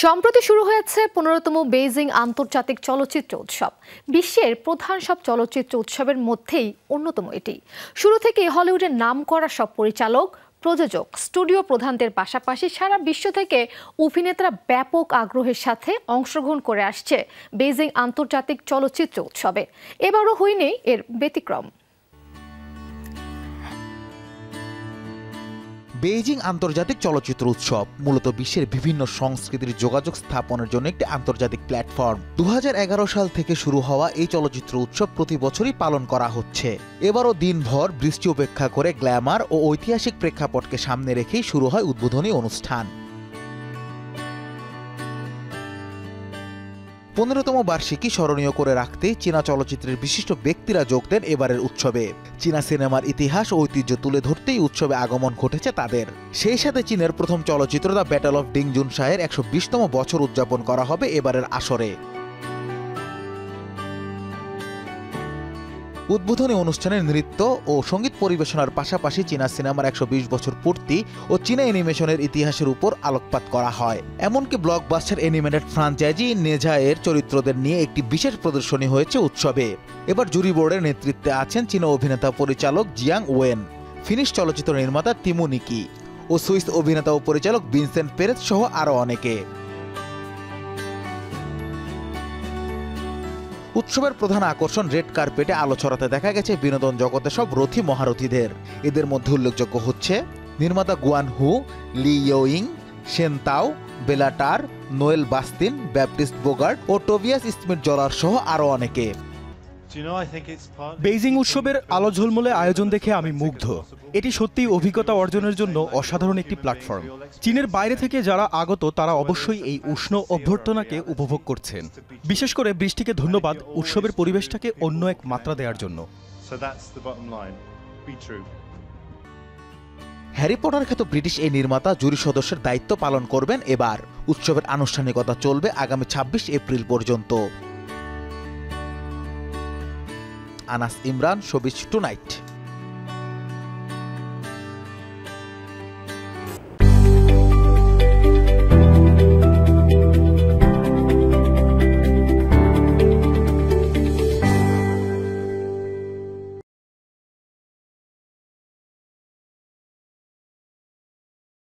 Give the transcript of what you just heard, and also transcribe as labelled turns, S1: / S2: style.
S1: সম্প্রতি শুরু হয়েছে 15তম বেইজিং আন্তর্জাতিক চলচ্চিত্র উৎসব। বিশ্বের প্রধান সব চলচ্চিত্র উৎসবের মধ্যেই অন্যতম এটি। শুরু থেকেই হলিউডের নামকরা সব পরিচালক, প্রযোজক, স্টুডিও প্রধানদের পাশাপাশি সারা বিশ্ব থেকে অভিনেতারা ব্যাপক আগ্রহের সাথে অংশগ্রহণ করে আসছে বেইজিং আন্তর্জাতিক চলচ্চিত্র উৎসবে। এবারও হয়নি এর ব্যতিক্রম।
S2: বেইজিং আন্তর্জাতিক চলচ্চিত্র উৎসব মূলত বিশ্বের বিভিন্ন সংস্কৃতির যোগাযোগ স্থাপনের জন্য একটি আন্তর্জাতিক প্ল্যাটফর্ম। 2011 সাল থেকে শুরু হওয়া এই চলচ্চিত্র উৎসব প্রতি বছরই পালন করা হচ্ছে। এবারও দিনভর বৃষ্টি উপেক্ষা করে গ্ল্যামার ও ঐতিহাসিক প্রেক্ষাপটকে সামনে রেখেই শুরু হয় উদ্বোধনী অনুষ্ঠান। 15তম বার্ষিকী স্মরণীয় করে রাখতে চীনা চলচ্চিত্রের বিশিষ্ট ব্যক্তিরা যোগ দেন এবারের উৎসবে। চীনা সিনেমার ইতিহাস ও ঐতিহ্য তুলে ধরতেই উৎসবে আগমন ঘটেছে তাদের। সেই সাথে চীনের প্রথম চলচ্চিত্র দ্য ব্যাটল অফ ডিংজুন শাহের 120তম বছর উদযাপন করা হবে এবারের আসরে। উদ্বোধনী অনুষ্ঠানে নৃত্য ও সঙ্গীত পরিবেশনার পাশাপাশি চীনা সিনেমার 120 বছর পূর্তি ও চীনা অ্যানিমেশনের ইতিহাসের উপর আলোকপাত করা হয়। এমনকি ব্লকবাস্টার অ্যানিমেটেড ফ্রাঞ্চাইজি নেজা এর চরিত্রদের নিয়ে একটি বিশেষ প্রদর্শনী হয়েছে উৎসবে। এবার জুরি বোর্ডের নেতৃত্বে আছেন চীনা অভিনেতা পরিচালক জিয়াং ওয়েন, ফিনিশ চলচ্চিত্র নির্মাতা তিমু নিকি ও সুইস অভিনেতা ও পরিচালক ভিনসেন্ট পেরেজ সহ আরও অনেকে। উৎসবের প্রধান আকর্ষণ রেড কার্পেটে আলো ছড়াতে দেখা গেছে বিনোদন জগতে সব রথী মহারথীদের। এদের মধ্যে উল্লেখযোগ্য হচ্ছে নির্মাতা গুয়ান হু, লি ইয়োইং, শেন তাও, বেলা টার, নোয়েল বাস্তিন, ব্যাপটিস্ট বোগার্ট ও টোবিয়াস স্মিথ জলার সহ আরও অনেকে।
S3: বেইজিং উৎসবের আলো ঝলমলে আয়োজন দেখে আমি মুগ্ধ। এটি সত্যিই অভিজ্ঞতা অর্জনের জন্য অসাধারণ একটি প্ল্যাটফর্ম। চীনের বাইরে থেকে যারা আগত তারা অবশ্যই এই উষ্ণ অভ্যর্থনাকে উপভোগ করছেন। বিশেষ করে বৃষ্টিকে ধন্যবাদ উৎসবের পরিবেশটাকে অন্য এক মাত্রা দেওয়ার জন্য।
S2: হ্যারি পটার খ্যাত ব্রিটিশ এই নির্মাতা জুরি সদস্যের দায়িত্ব পালন করবেন এবার। উৎসবের আনুষ্ঠানিকতা চলবে আগামী 26 এপ্রিল পর্যন্ত। Anas Imran, showbiz tonight.